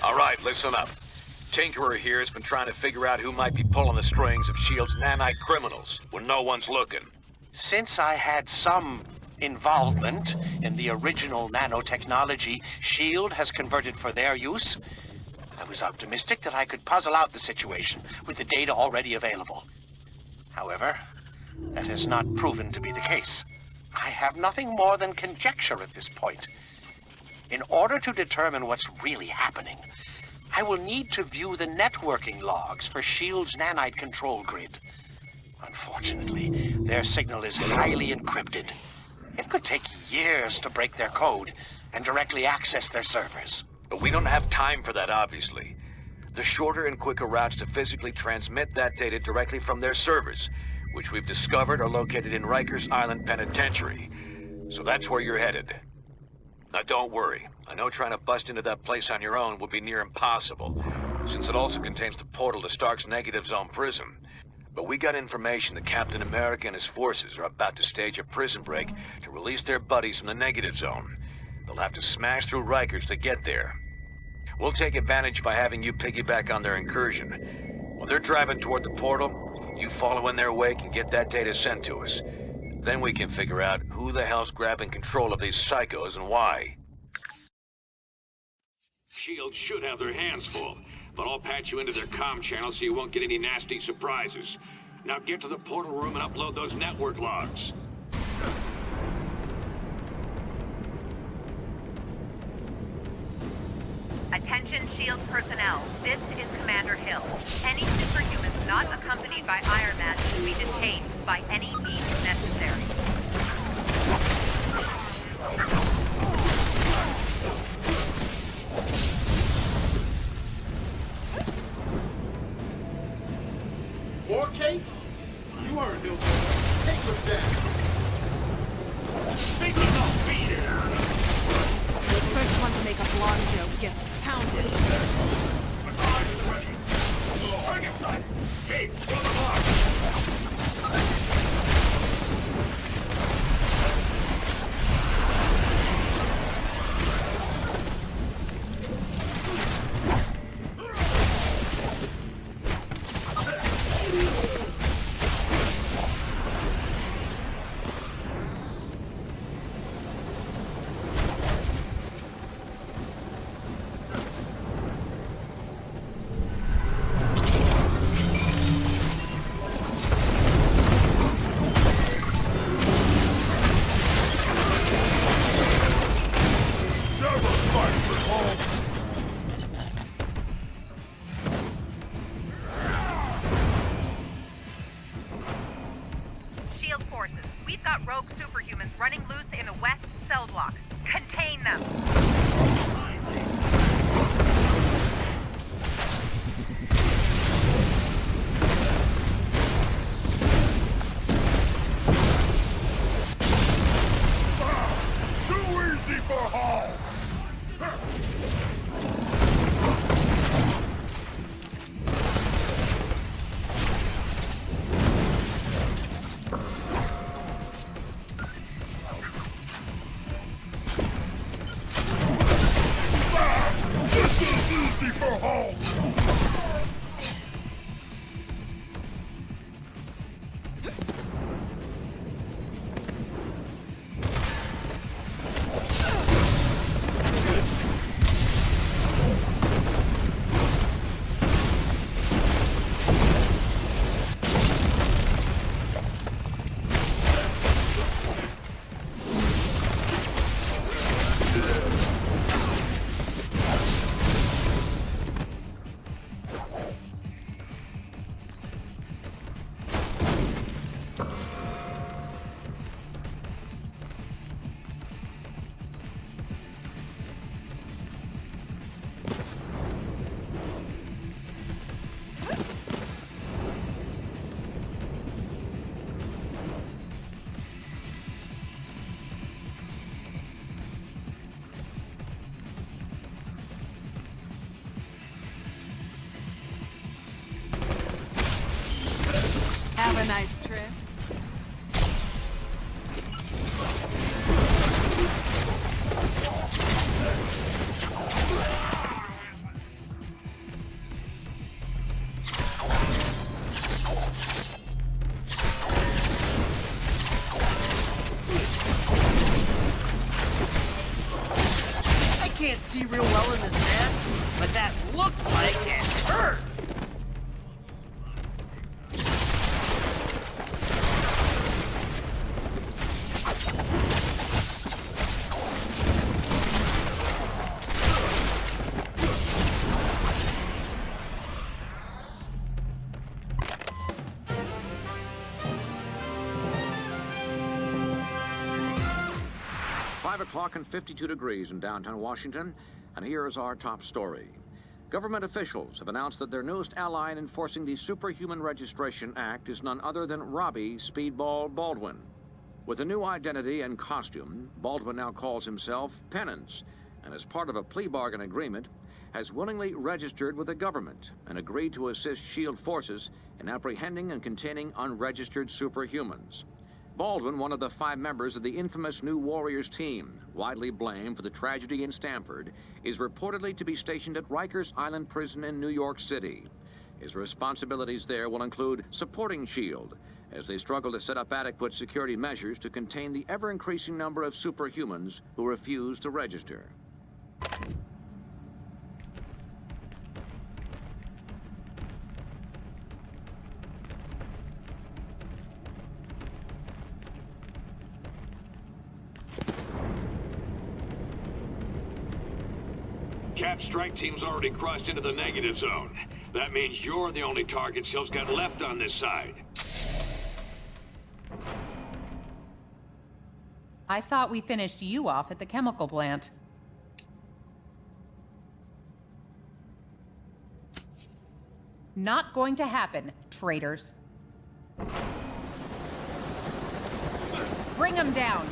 All right, listen up. Tinkerer here has been trying to figure out who might be pulling the strings of S.H.I.E.L.D.'s nanite criminals when no one's looking. Since I had some involvement in the original nanotechnology S.H.I.E.L.D. has converted for their use, I was optimistic that I could puzzle out the situation with the data already available. However, that has not proven to be the case. I have nothing more than conjecture at this point. In order to determine what's really happening, I will need to view the networking logs for S.H.I.E.L.D.'s nanite control grid. Unfortunately, their signal is highly encrypted. It could take years to break their code and directly access their servers. But we don't have time for that, obviously. The shorter and quicker routes to physically transmit that data directly from their servers, which we've discovered are located in Rikers Island Penitentiary. So that's where you're headed. Now don't worry, I know trying to bust into that place on your own would be near impossible, since it also contains the portal to Stark's Negative Zone prison. But we got information that Captain America and his forces are about to stage a prison break to release their buddies from the Negative Zone. They'll have to smash through Rikers to get there. We'll take advantage by having you piggyback on their incursion. When they're driving toward the portal, you follow in their wake and get that data sent to us. Then we can figure out who the hell's grabbing control of these psychos and why. S.H.I.E.L.D. should have their hands full, but I'll patch you into their comm channel so you won't get any nasty surprises. Now get to the portal room and upload those network logs. Attention S.H.I.E.L.D. personnel, this is Commander Hill. Any superhumans not accompanied by Iron Man should be detained by any means necessary. More cake? You heard him. Take them down. Speaking of fear! The first one to make a blonde joke gets pounded. Hey, run along! S.H.I.E.L.D. forces, we've got rogue superhumans running loose in the west cell block. Contain them! Too easy for Hall! This is easy for Hall! Have a nice trip. can't see real well in this mask, but that looked like it hurt! 5 o'clock and 52 degrees in downtown Washington, and here is our top story. Government officials have announced that their newest ally in enforcing the Superhuman Registration Act is none other than Robbie Speedball Baldwin. With a new identity and costume, Baldwin now calls himself Penance, and as part of a plea bargain agreement, has willingly registered with the government and agreed to assist SHIELD forces in apprehending and containing unregistered superhumans. Baldwin, one of the 5 members of the infamous New Warriors team, widely blamed for the tragedy in Stamford, is reportedly to be stationed at Rikers Island Prison in New York City. His responsibilities there will include supporting SHIELD as they struggle to set up adequate security measures to contain the ever-increasing number of superhumans who refuse to register. Cap strike team's already crossed into the negative zone. That means you're the only target SEAL's got left on this side. I thought we finished you off at the chemical plant. Not going to happen, traitors. Bring them down.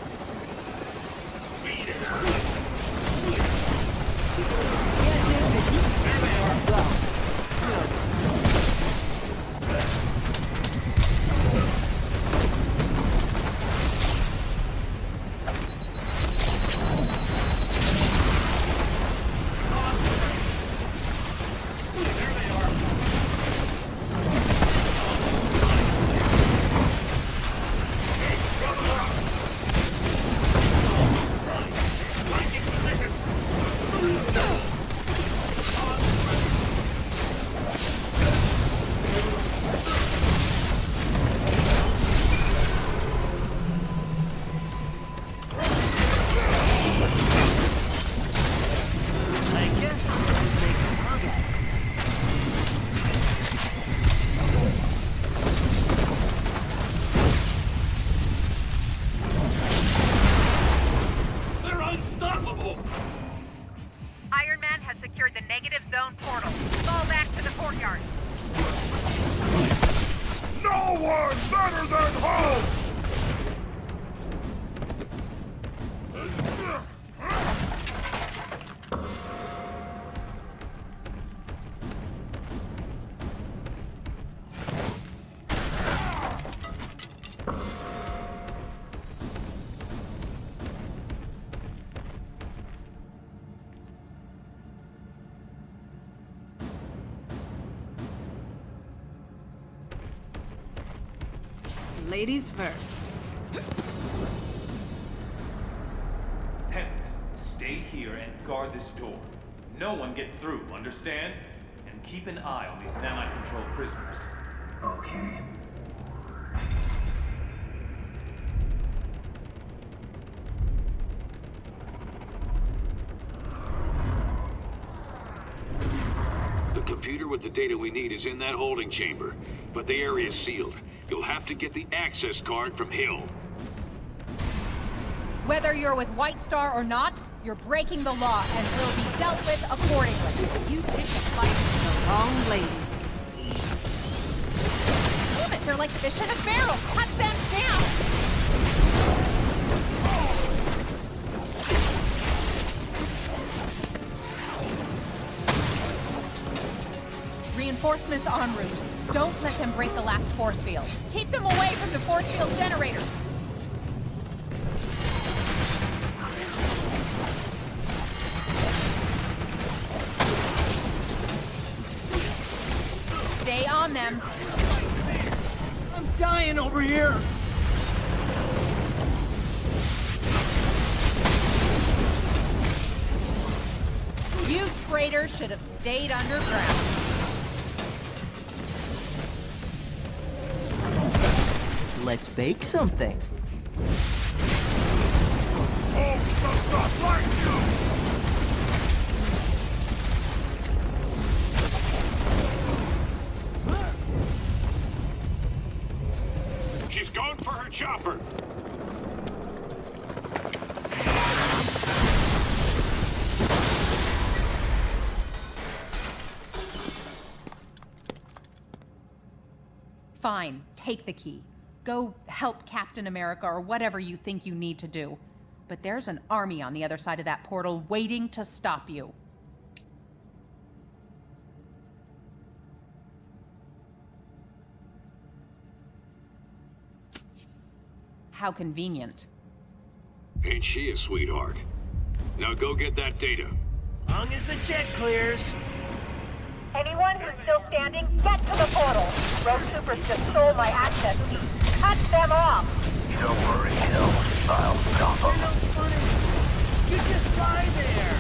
Ladies first. Penance, stay here and guard this door. No one gets through, understand? And keep an eye on these nanite-controlled prisoners. Okay. The computer with the data we need is in that holding chamber, but the area's sealed. You'll have to get the access card from Hill. Whether you're with White Star or not, you're breaking the law and will be dealt with accordingly. You picked a fight with the wrong lady. Damn it, they're like fish in a barrel. Cut them down! Reinforcements en route. Don't let them break the last force field. Keep them away from the force field generators. Stay on them. I'm dying over here! You traitors should have stayed underground. Let's bake something. She's going for her chopper. Fine, take the key. Go help Captain America or whatever you think you need to do. But there's an army on the other side of that portal waiting to stop you. How convenient. Ain't she a sweetheart? Now go get that data. Long as the jet clears. Anyone who's still standing, get to the portal. Rogue Supers just stole my access key. Cut them off! Don't worry, Hill. I'll stop You're no funny. You just lie there.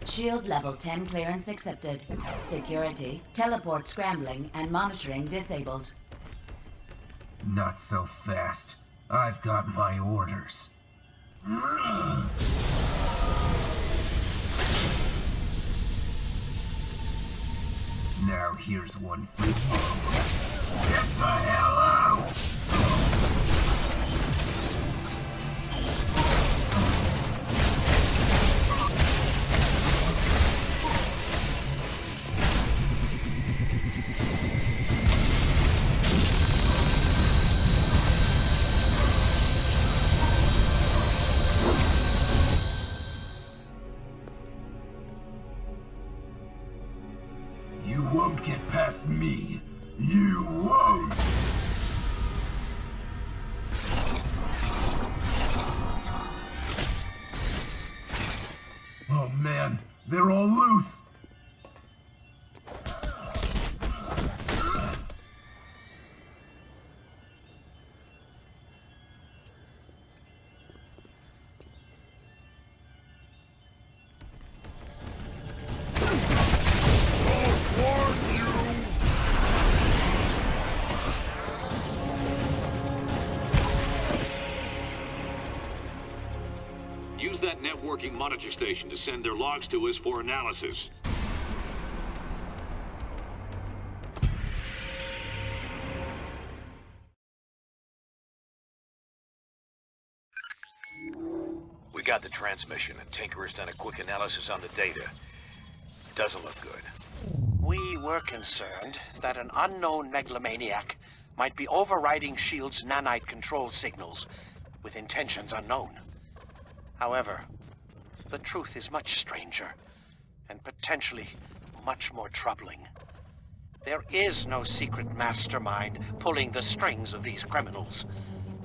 Shield level 10 clearance accepted. Security, teleport scrambling, and monitoring disabled. Not so fast. I've got my orders. Now here's one for you. Get the hell out! You won't get past me. You won't! Oh man, they're all loose! Use that networking monitor station to send their logs to us for analysis. We got the transmission, and Tinker's done a quick analysis on the data. Doesn't look good. We were concerned that an unknown megalomaniac might be overriding S.H.I.E.L.D.'s nanite control signals with intentions unknown. However, the truth is much stranger and potentially much more troubling. There is no secret mastermind pulling the strings of these criminals.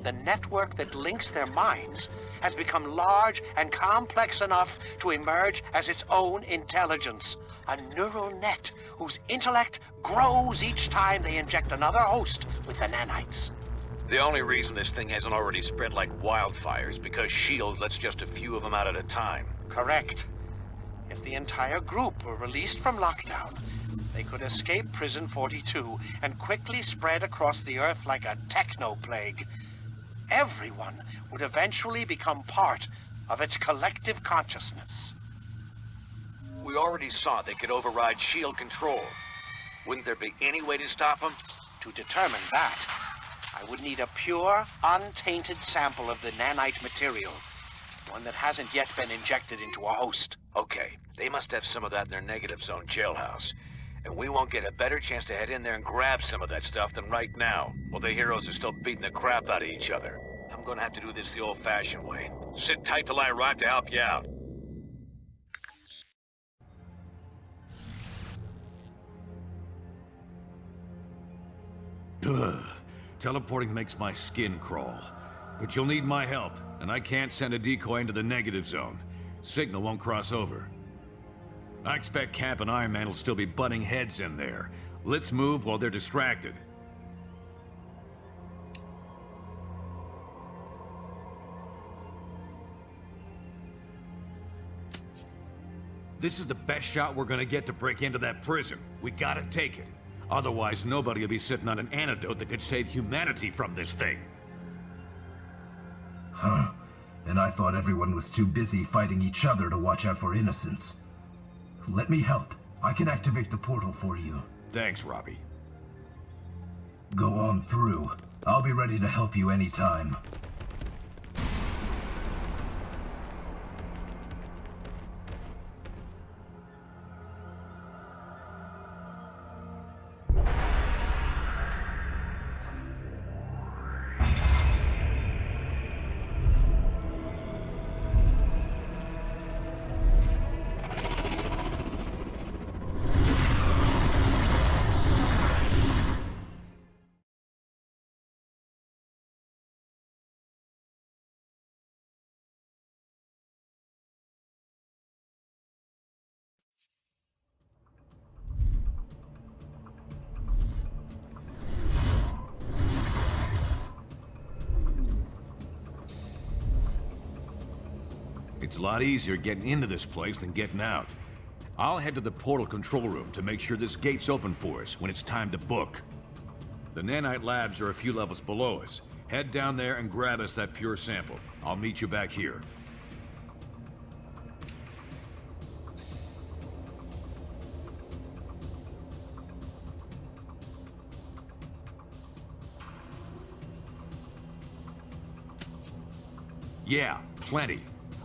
The network that links their minds has become large and complex enough to emerge as its own intelligence. A neural net whose intellect grows each time they inject another host with the nanites. The only reason this thing hasn't already spread like wildfire is because S.H.I.E.L.D. lets just a few of them out at a time. Correct. If the entire group were released from lockdown, they could escape Prison 42 and quickly spread across the Earth like a techno-plague. Everyone would eventually become part of its collective consciousness. We already saw they could override S.H.I.E.L.D. control. Wouldn't there be any way to stop them? To determine that, I would need a pure, untainted sample of the nanite material. One that hasn't yet been injected into a host. Okay, they must have some of that in their negative zone jailhouse. And we won't get a better chance to head in there and grab some of that stuff than right now, while the heroes are still beating the crap out of each other. I'm gonna have to do this the old-fashioned way. Sit tight till I arrive to help you out. Ugh. Teleporting makes my skin crawl. But you'll need my help, and I can't send a decoy into the negative zone. Signal won't cross over. I expect Cap and Iron Man will still be butting heads in there. Let's move while they're distracted. This is the best shot we're gonna get to break into that prison. We gotta take it. Otherwise, nobody will be sitting on an antidote that could save humanity from this thing. Huh. And I thought everyone was too busy fighting each other to watch out for innocence. Let me help. I can activate the portal for you. Thanks, Robbie. Go on through. I'll be ready to help you anytime. It's a lot easier getting into this place than getting out. I'll head to the portal control room to make sure this gate's open for us when it's time to book. The nanite labs are a few levels below us. Head down there and grab us that pure sample. I'll meet you back here. Yeah, plenty.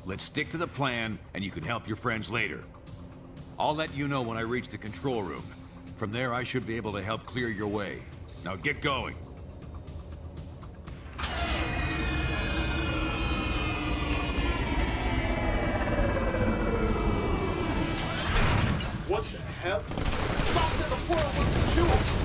Let's stick to the plan, and you can help your friends later. I'll let you know when I reach the control room. From there, I should be able to help clear your way. Now get going. What the hell? Stop in the portal with the jewels!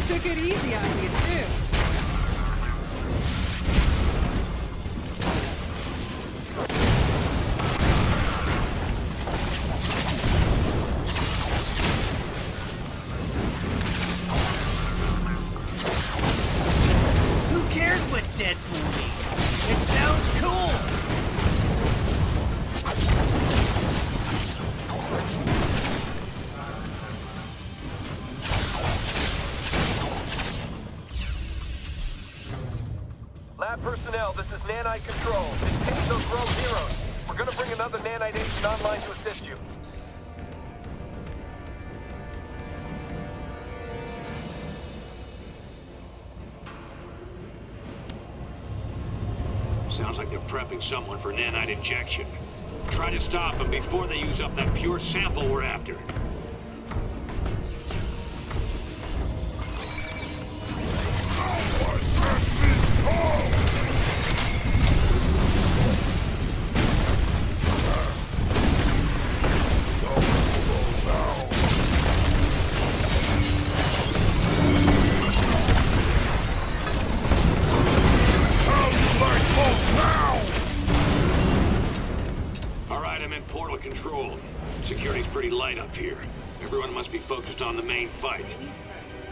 Took it easy on you, too. Who cares what Deadpool means? It sounds cool! Lab personnel, this is Nanite Control. Contain those rogue heroes. We're gonna bring another Nanite agent online to assist you. Sounds like they're prepping someone for nanite injection. Try to stop them before they use up that pure sample we're after. Control. Security's pretty light up here. Everyone must be focused on the main fight.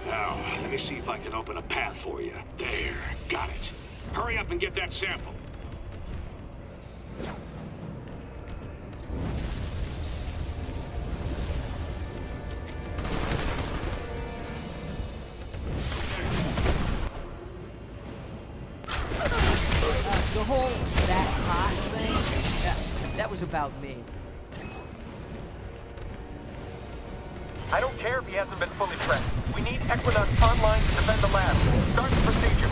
Now, let me see if I can open a path for you. There, got it. Hurry up and get that sample. The whole that hot thing, that was about me. care if he hasn't been fully prepped. We need Equinox online to defend the lab. Start the procedure.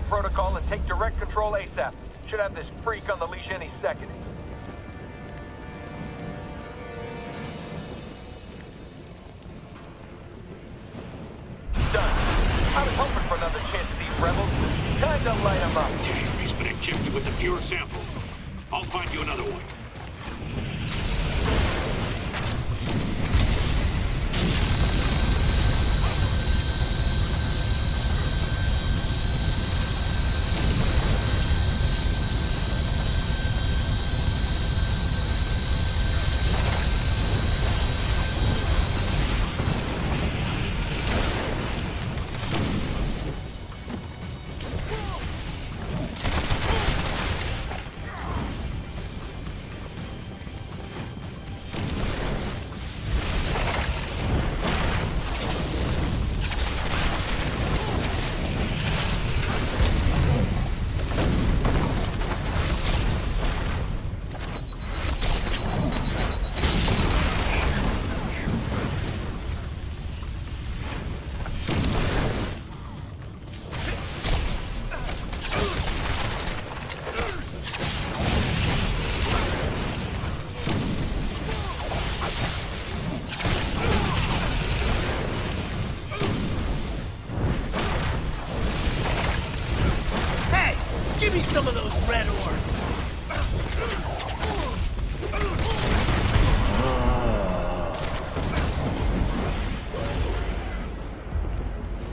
Protocol and take direct control ASAP. Should have this freak on the leash any second. Done. I was hoping for another chance at these rebels. Time to light them up. He's been injected with a pure sample. I'll find you another one. Some of those red orbs.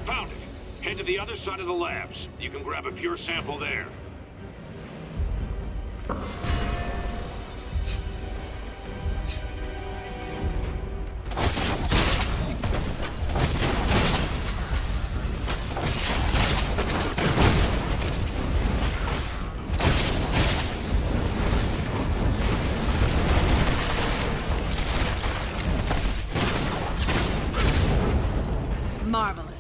Found it. Head to the other side of the labs. You can grab a pure sample there. Marvelous.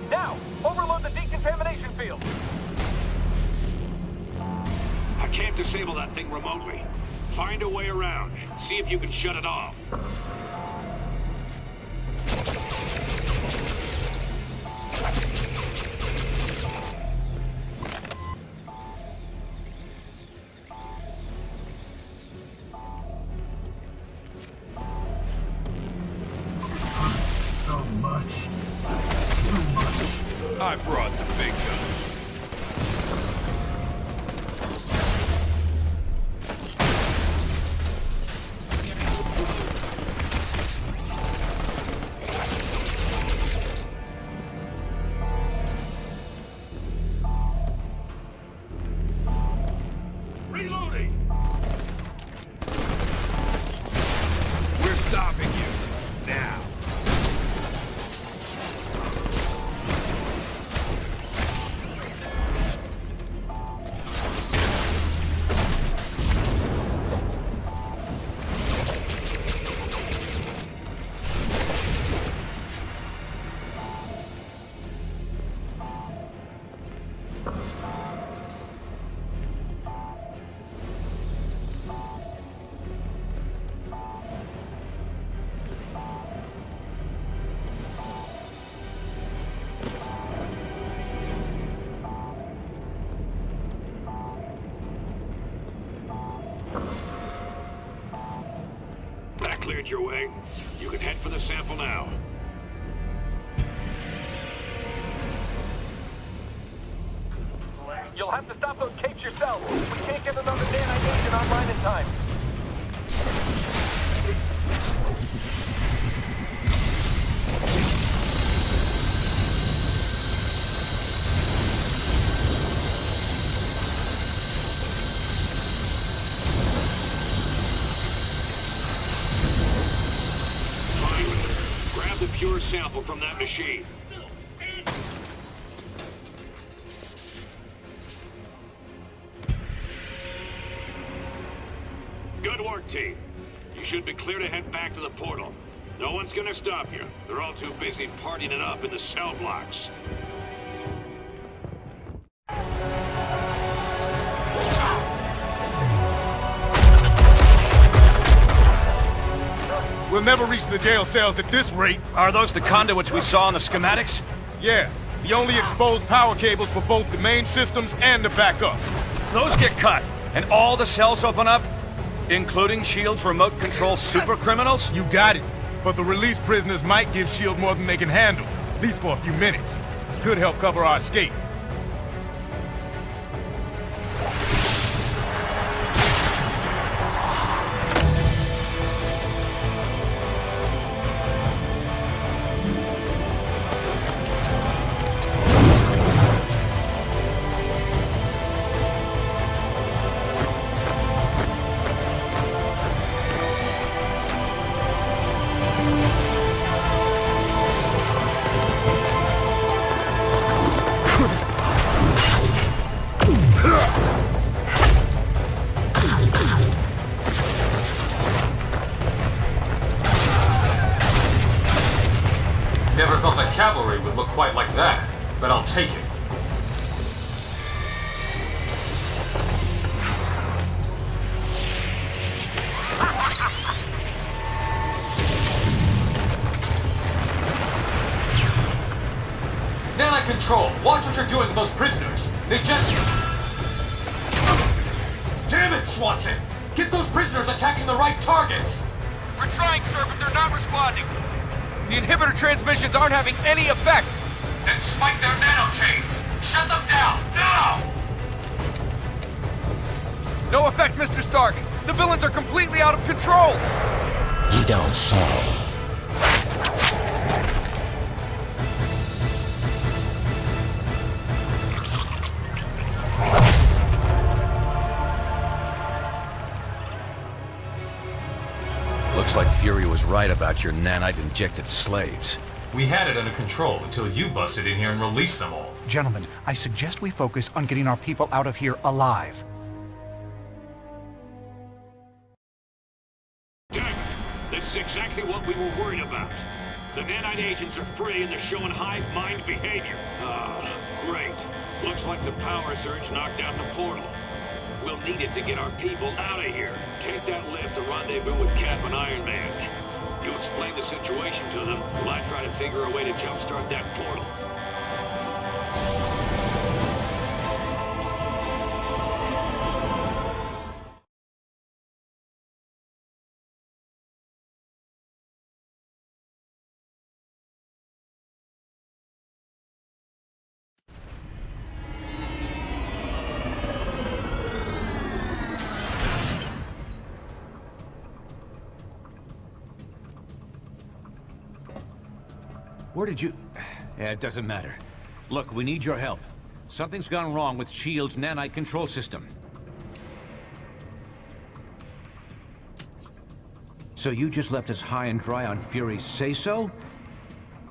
Now, overload the decontamination field. I can't disable that thing remotely. Find a way around. See if you can shut it off. So much. Too much. I brought the big gun. Reloading! We're stopping you. Now. cleared your way. You can head for the sample now. You'll have to stop those capes yourself. We can't get another nanite agent online in time. Grab the pure sample from that machine. Good work, team. You should be clear to head back to the portal. No one's gonna stop you. They're all too busy partying it up in the cell blocks. We'll never reach the jail cells at this rate. Are those the conduits we saw in the schematics? Yeah, the only exposed power cables for both the main systems and the backups. Those get cut, and all the cells open up? Including S.H.I.E.L.D.'s remote control super criminals? You got it. But the released prisoners might give S.H.I.E.L.D. more than they can handle, at least for a few minutes. Could help cover our escape. Never thought the cavalry would look quite like that, but I'll take it. Nanite Control, watch what you're doing with those prisoners. They just... Damn it, Swanson! Get those prisoners attacking the right targets! We're trying, sir, but they're not responding. The inhibitor transmissions aren't having any effect! Then spike their nanochains! Shut them down, now! No effect, Mr. Stark! The villains are completely out of control! You don't say. Looks like Fury was right about your nanite-injected slaves. We had it under control until you busted in here and released them all. Gentlemen, I suggest we focus on getting our people out of here alive. Dang! This is exactly what we were worried about. The nanite agents are free and they're showing hive mind behavior. Ah, great. Looks like the power surge knocked out the portal. We'll need it to get our people out of here. Take that lift to Rendezvous with Cap and Iron Man. You explain the situation to them while I try to figure a way to jumpstart that portal. Where did you... Yeah, it doesn't matter. Look, we need your help. Something's gone wrong with S.H.I.E.L.D.'s nanite control system. So you just left us high and dry on Fury's say-so?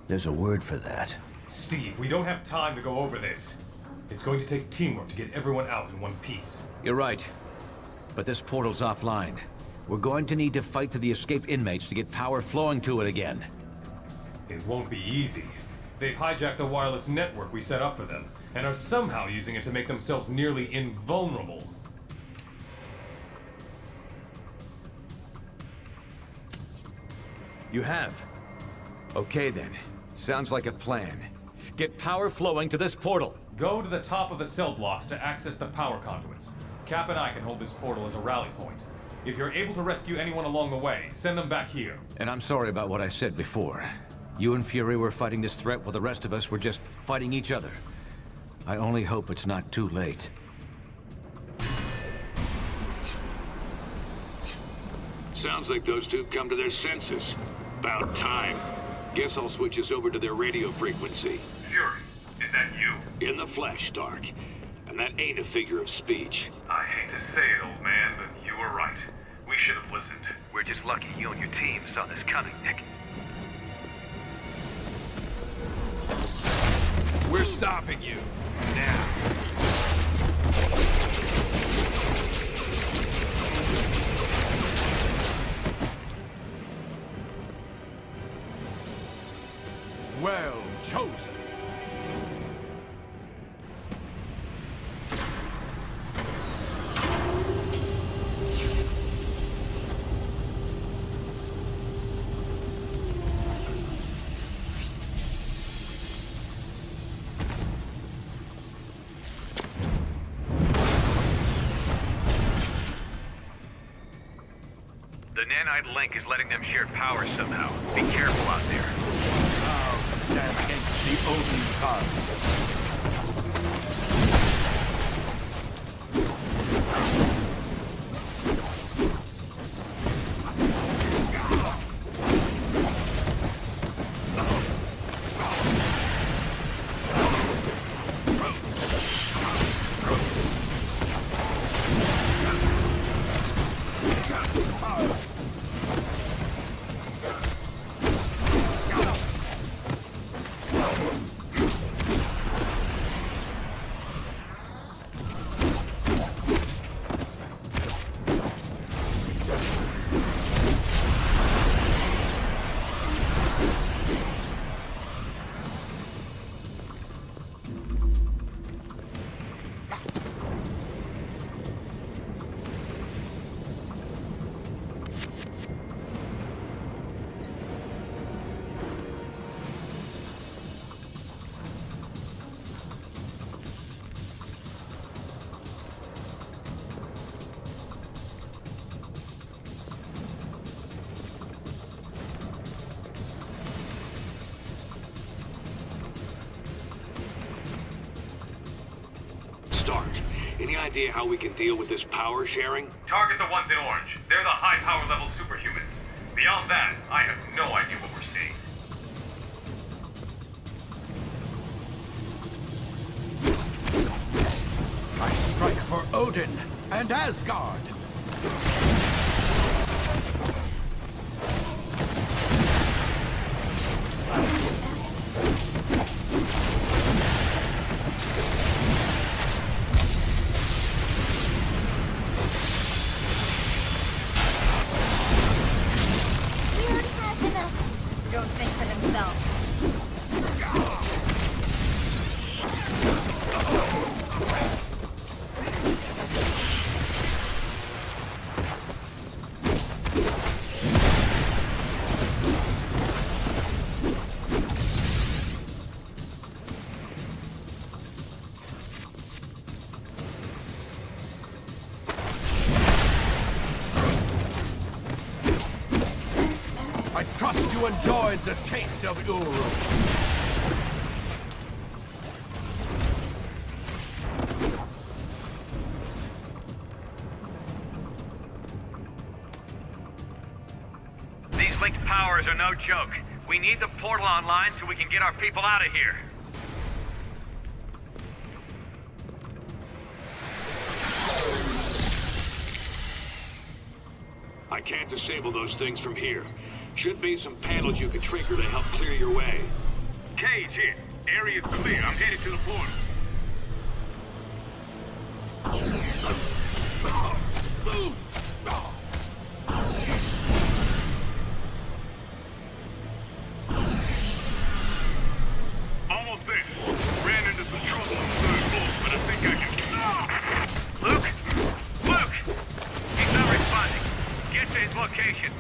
There's a word for that. Steve, we don't have time to go over this. It's going to take teamwork to get everyone out in one piece. You're right. But this portal's offline. We're going to need to fight through the escaped inmates to get power flowing to it again. It won't be easy. They've hijacked the wireless network we set up for them, and are somehow using it to make themselves nearly invulnerable. You have? Okay then. Sounds like a plan. Get power flowing to this portal. Go to the top of the cell blocks to access the power conduits. Cap and I can hold this portal as a rally point. If you're able to rescue anyone along the way, send them back here. And I'm sorry about what I said before. You and Fury were fighting this threat while the rest of us were just fighting each other. I only hope it's not too late. Sounds like those two come to their senses. About time. Guess I'll switch us over to their radio frequency. Fury, is that you? In the flesh, Stark. And that ain't a figure of speech. I hate to say it, old man, but you were right. We should have listened. We're just lucky you and your team saw this coming, Nick. We're stopping you. Now. Well chosen. The nanite link is letting them share power somehow. Be careful out there. Oh, stand against the Odin cause. Any idea how we can deal with this power sharing? Target the ones in orange. They're the high power level superhumans. Beyond that, I have no idea what we're seeing. I strike for Odin and Asgard. I trust you enjoyed the taste of Uru. These linked powers are no joke. We need the portal online so we can get our people out of here. I can't disable those things from here. Should be some panels you can trigger to help clear your way. Cage hit. Area's clear. I'm headed to the portal. Almost there. Ran into some trouble on the third floor, but I think I can... Luke? Luke! He's not responding. Get to his location.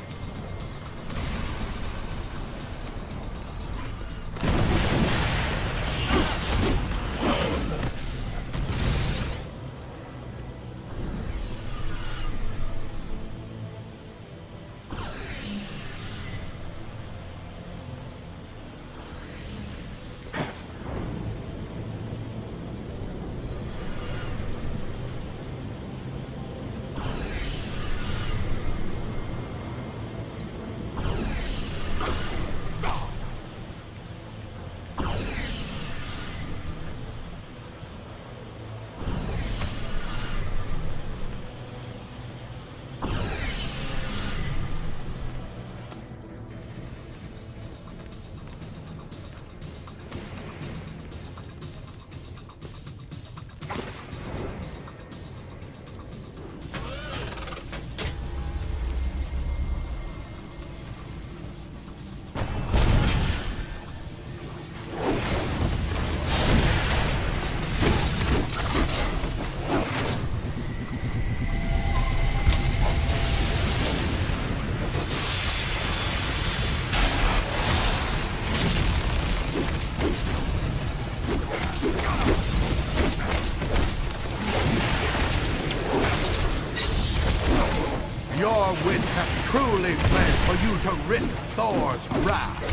Your wits have truly planned for you to rip Thor's wrath.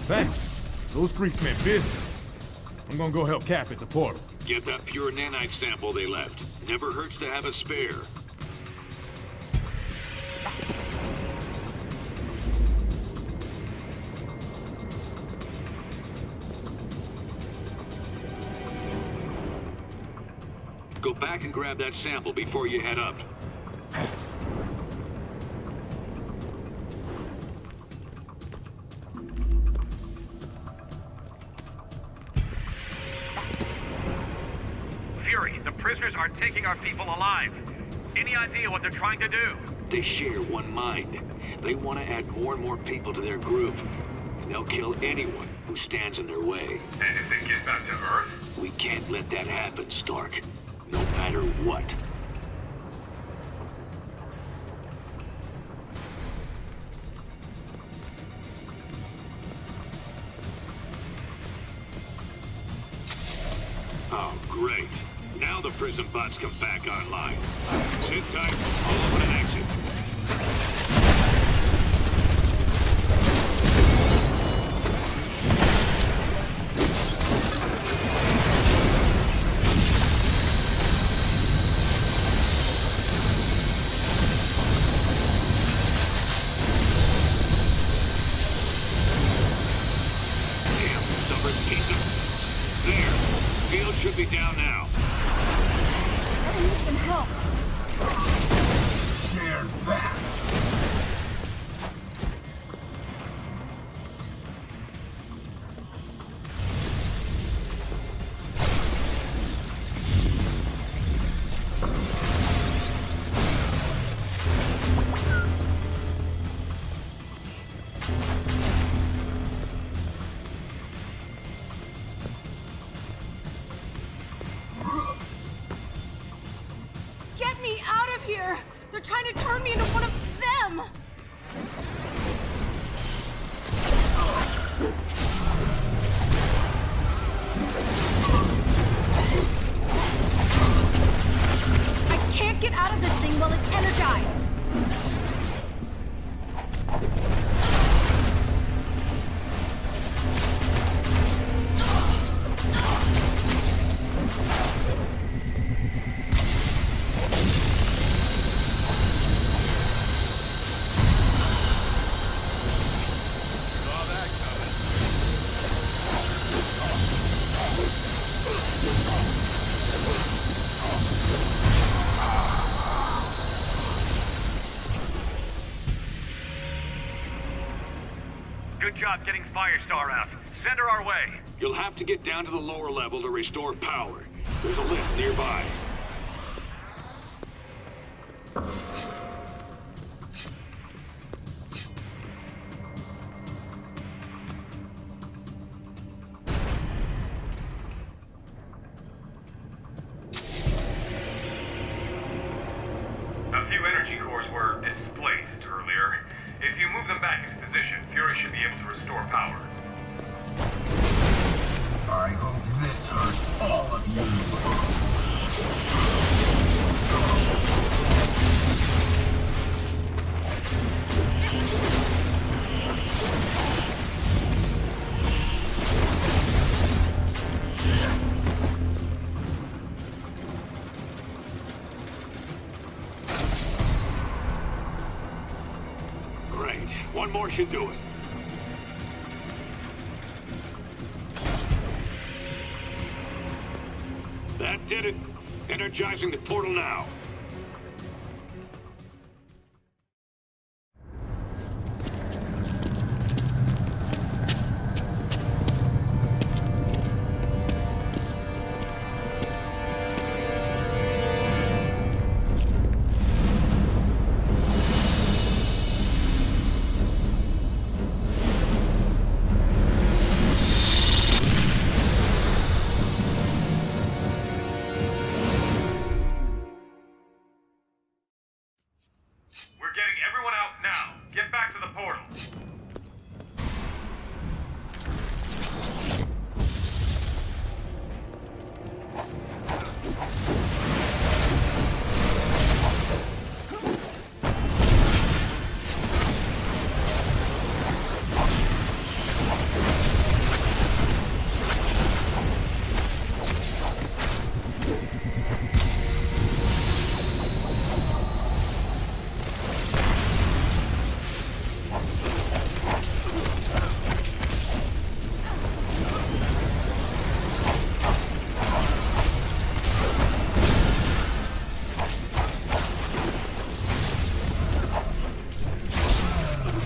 Thanks. Those freaks meant business. I'm gonna go help Cap at the portal. Get that pure nanite sample they left. Never hurts to have a spare. Go back and grab that sample before you head up. Fury, the prisoners are taking our people alive. Any idea what they're trying to do? They share one mind. They want to add more and more people to their group. And they'll kill anyone who stands in their way. And if they get back to Earth? We can't let that happen, Stark. No matter what. Oh, great. Now the prison bots come back online. Sit tight. I'll open an exit. Should be down now. I need some help. Share that. Get me out of here! They're trying to turn me into one of them! I can't get out of this thing while it's energized! Good job getting Firestar out. Send her our way. You'll have to get down to the lower level to restore power. There's a lift nearby. A few energy cores were displaced earlier. If you move them back into position, Fury should be able to restore power. I hope this hurts all of you. Great. One more should do it. That did it. Energizing the portal now.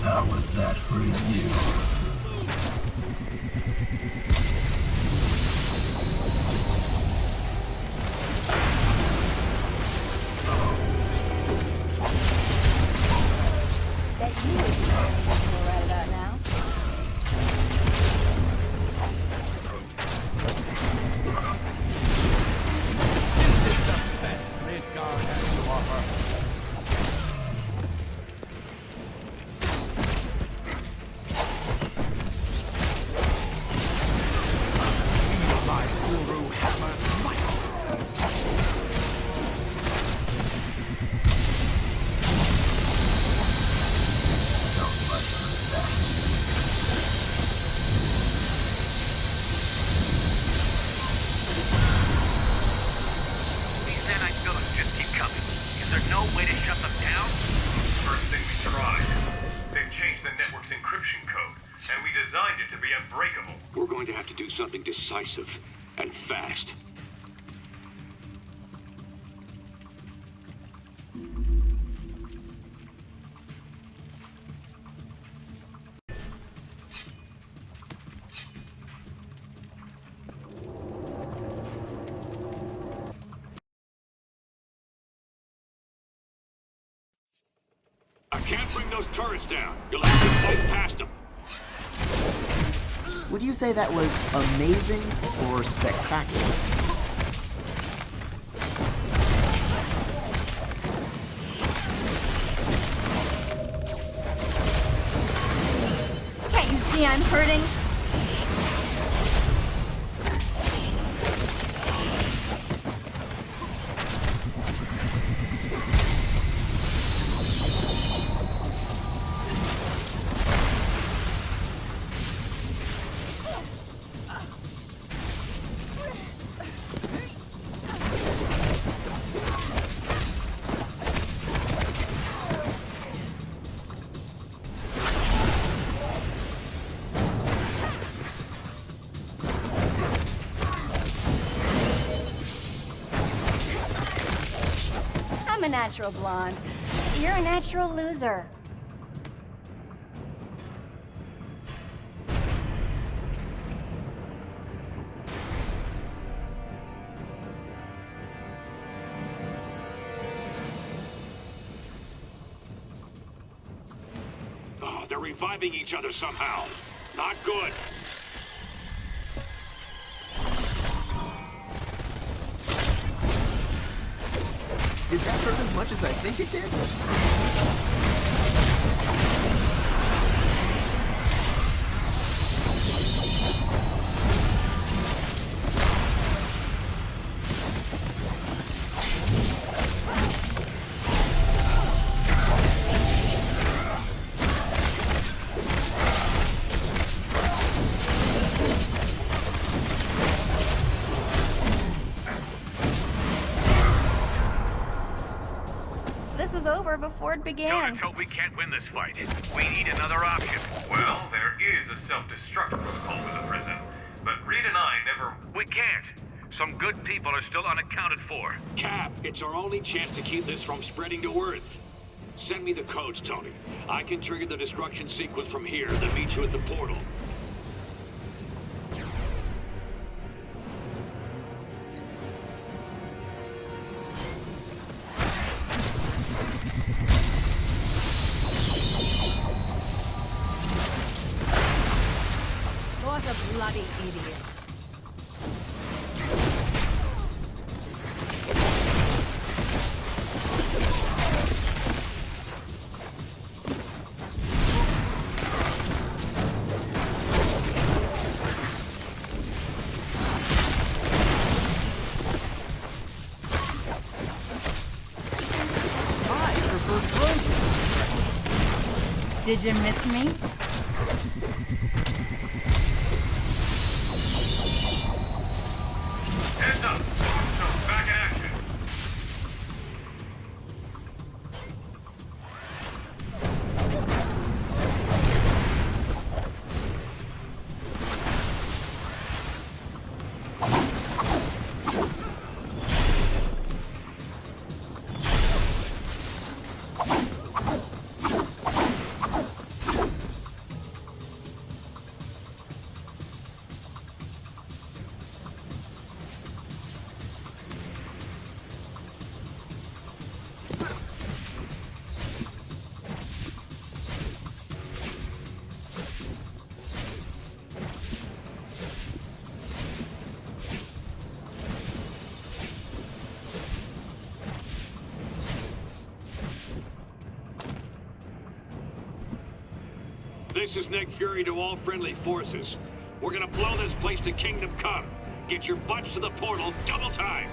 How was that for you? Bet you would be comfortable right about now. Is this the best Midgard has to offer? My guru hammer's might. These nanite villains just keep coming. Is there no way to shut them down? First thing we tried. They've changed the network's encryption code, and we designed it to be unbreakable. We're going to have to do something decisive and fast. I can't bring those turrets down. You'll have to fight past them. Would you say that was amazing or spectacular? Can't you see I'm hurting? I'm a natural blonde. You're a natural loser. Oh, they're reviving each other somehow. Not good. Did that hurt as much as I think it did? This was over before it began. Don't we can't win this fight. We need another option. Well, there is a self-destruct protocol for the prison, but Reed and I never... We can't. Some good people are still unaccounted for. Cap, It's our only chance to keep this from spreading to Earth. Send me the codes, Tony. I can trigger the destruction sequence from here, then meet you at the portal. What a bloody idiot. Did you miss me? Heads up! So back in action! This is Nick Fury to all friendly forces. We're gonna blow this place to Kingdom Come. Get your butts to the portal, double time!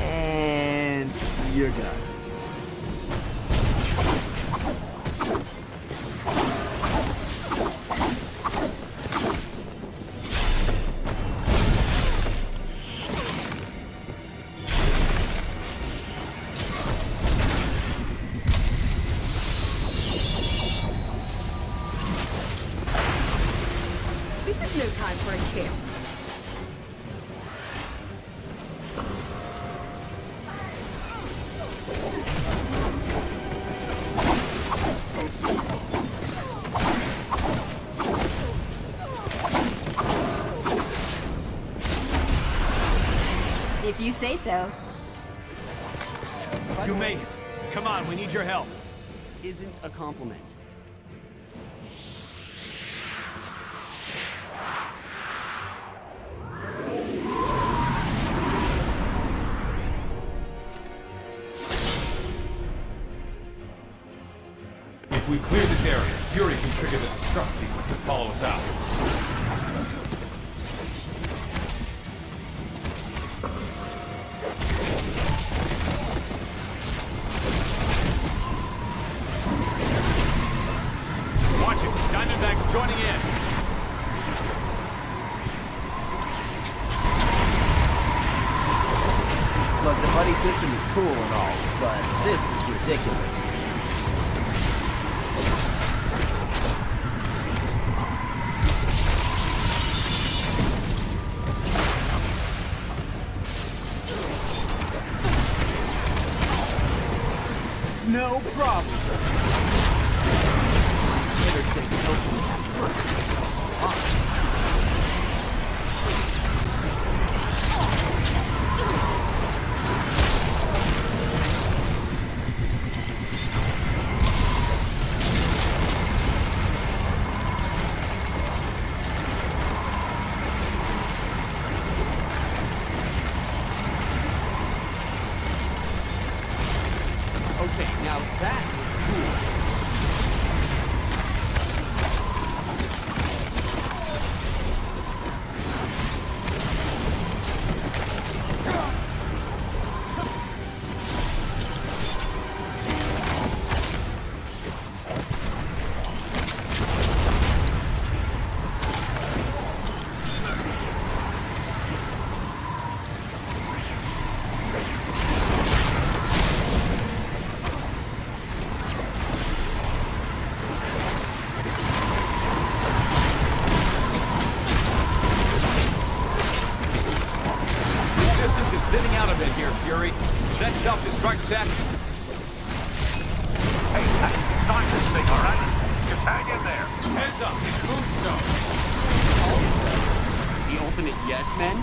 And you're done. This is no time for a kill. If you say so. You made it. Come on, we need your help. Isn't a compliment. If we clear this area, Fury can trigger the destruct sequence and follow us out. Watch it. Diamondback's joining in. Look, the buddy system is cool and all, but this is ridiculous. No problem. Spitter six tells me that works. Okay, now that is cool. That self-destruct set? Hey, not this thing, all right? Just hang in there. Heads up, it's Moonstone. The ultimate yes men?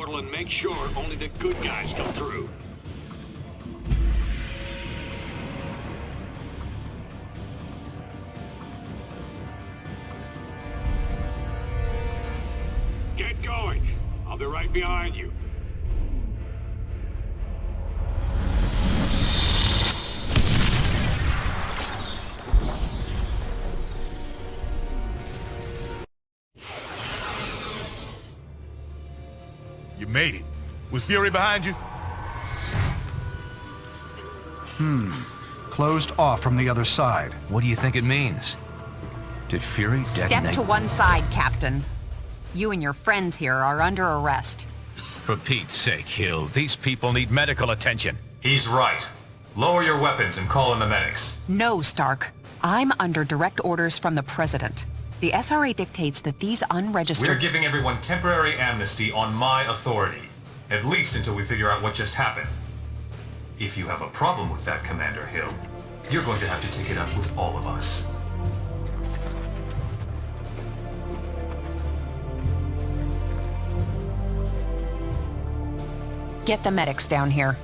And make sure only the good guys come through. I'll be right behind you. You made it. Was Fury behind you? Closed off from the other side. What do you think it means? Did Fury detonate? Step to one side, Captain. You and your friends here are under arrest. For Pete's sake, Hill, these people need medical attention. He's right. Lower your weapons and call in the medics. No, Stark. I'm under direct orders from the President. The SRA dictates that these unregistered... We're giving everyone temporary amnesty on my authority. At least until we figure out what just happened. If you have a problem with that, Commander Hill, you're going to have to take it up with all of us. Get the medics down here.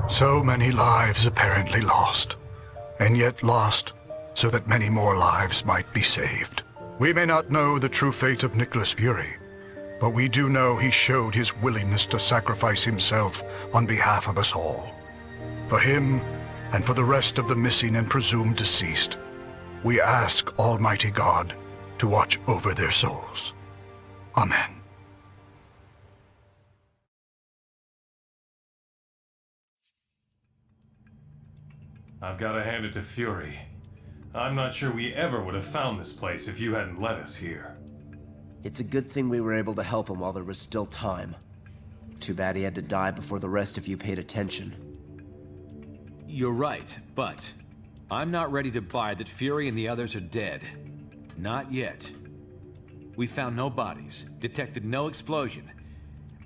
So many lives apparently lost, and yet lost so that many more lives might be saved. We may not know the true fate of Nicholas Fury, but we do know he showed his willingness to sacrifice himself on behalf of us all. For him, and for the rest of the missing and presumed deceased, we ask Almighty God to watch over their souls. Amen. I've got to hand it to Fury. I'm not sure we ever would have found this place if you hadn't led us here. It's a good thing we were able to help him while there was still time. Too bad he had to die before the rest of you paid attention. You're right, but I'm not ready to buy that Fury and the others are dead. Not yet. We found no bodies, detected no explosion.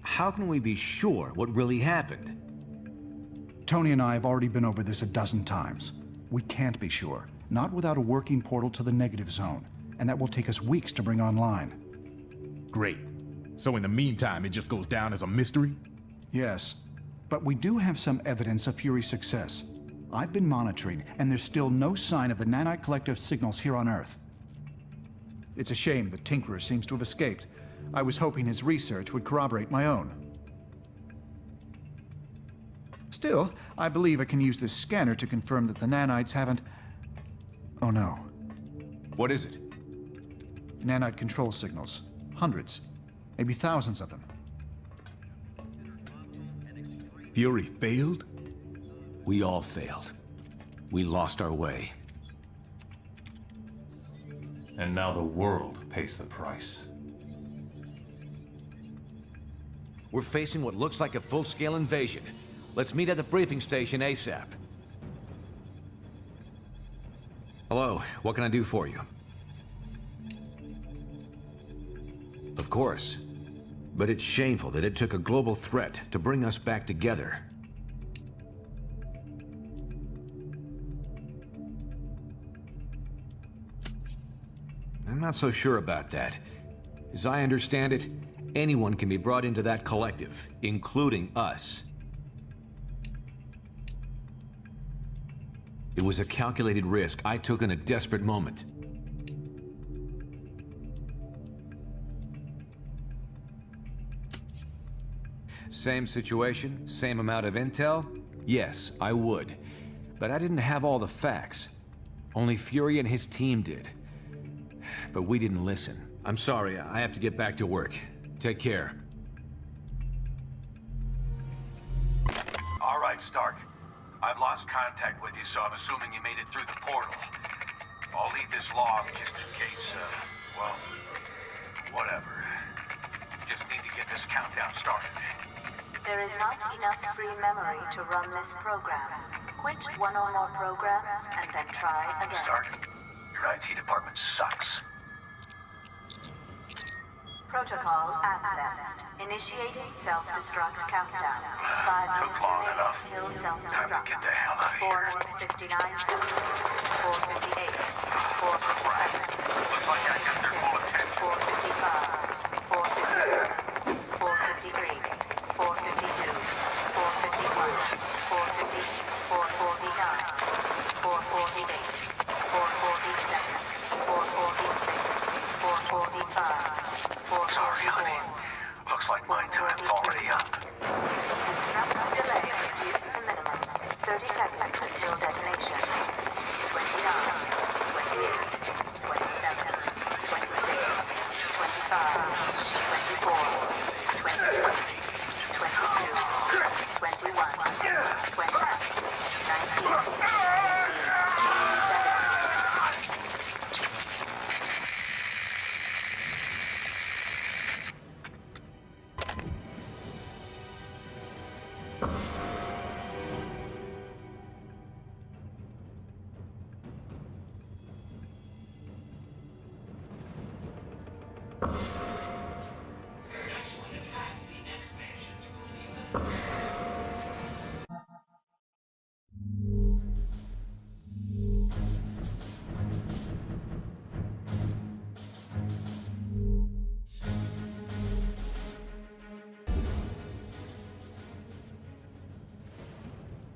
How can we be sure what really happened? Tony and I have already been over this a dozen times. We can't be sure, not without a working portal to the negative zone, and that will take us weeks to bring online. Great. So in the meantime, it just goes down as a mystery? Yes, but we do have some evidence of Fury's success. I've been monitoring, and there's still no sign of the nanite collective signals here on Earth. It's a shame the Tinkerer seems to have escaped. I was hoping his research would corroborate my own. Still, I believe I can use this scanner to confirm that the nanites haven't... Oh no. What is it? Nanite control signals. Hundreds. Maybe thousands of them. Fury failed? We all failed. We lost our way. And now the world pays the price. We're facing what looks like a full-scale invasion. Let's meet at the briefing station ASAP. Hello, what can I do for you? Of course. But it's shameful that it took a global threat to bring us back together. I'm not so sure about that. As I understand it, anyone can be brought into that collective, including us. It was a calculated risk I took in a desperate moment. Same situation, same amount of intel? Yes, I would. But I didn't have all the facts. Only Fury and his team did. But we didn't listen. I'm sorry, I have to get back to work. Take care. All right, Stark. I've lost contact with you, so I'm assuming you made it through the portal. I'll leave this log just in case, well, whatever. Just need to get this countdown started. There is not enough free memory to run this program. Quit one or more programs and then try again. Stark, your IT department sucks. Protocol accessed. Initiating self-destruct countdown. 5 Took long enough. Till self-destruct. Time to get the hell out of 4 here. minutes 59 seconds. 4:58. 4:57. Looks like I got their full attention. 4:55. 4:54. 4:53. 4:52. 4:51. 4:50. 4:49. 4:48. 4:47. 4:46. 4:48.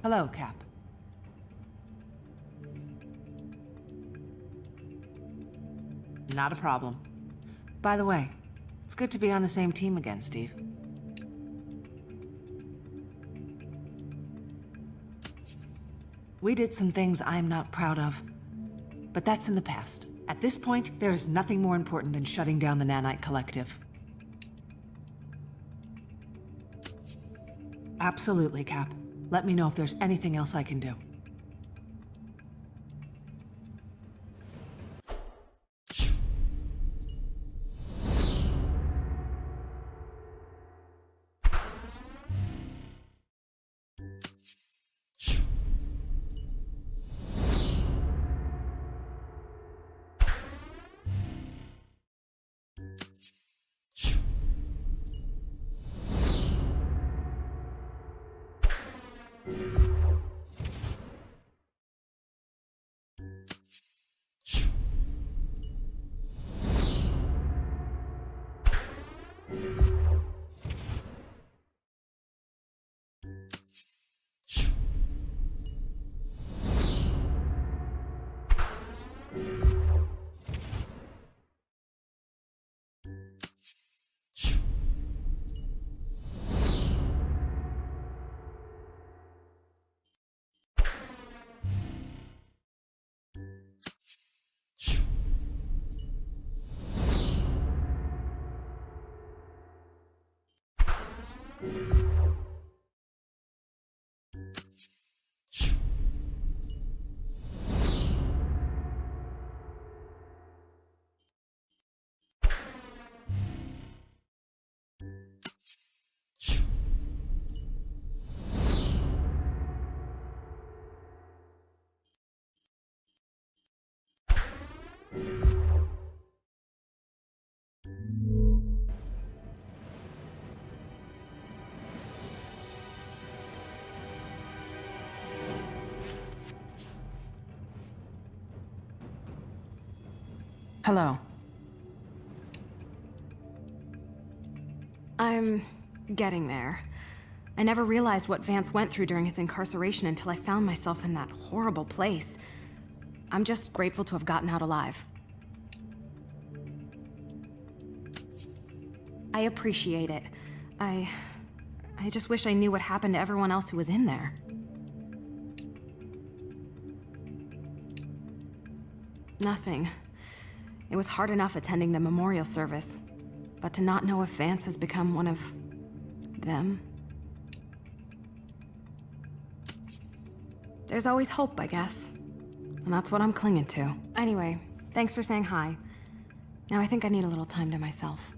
Hello, Cap. Not a problem. By the way, it's good to be on the same team again, Steve. We did some things I'm not proud of, but that's in the past. At this point, there is nothing more important than shutting down the Nanite Collective. Absolutely, Cap. Let me know if there's anything else I can do. Hello. I'm getting there. I never realized what Vance went through during his incarceration until I found myself in that horrible place. I'm just grateful to have gotten out alive. I appreciate it. I just wish I knew what happened to everyone else who was in there. Nothing. It was hard enough attending the memorial service, but to not know if Vance has become one of them. There's always hope, I guess. And that's what I'm clinging to. Anyway, thanks for saying hi. Now I think I need a little time to myself.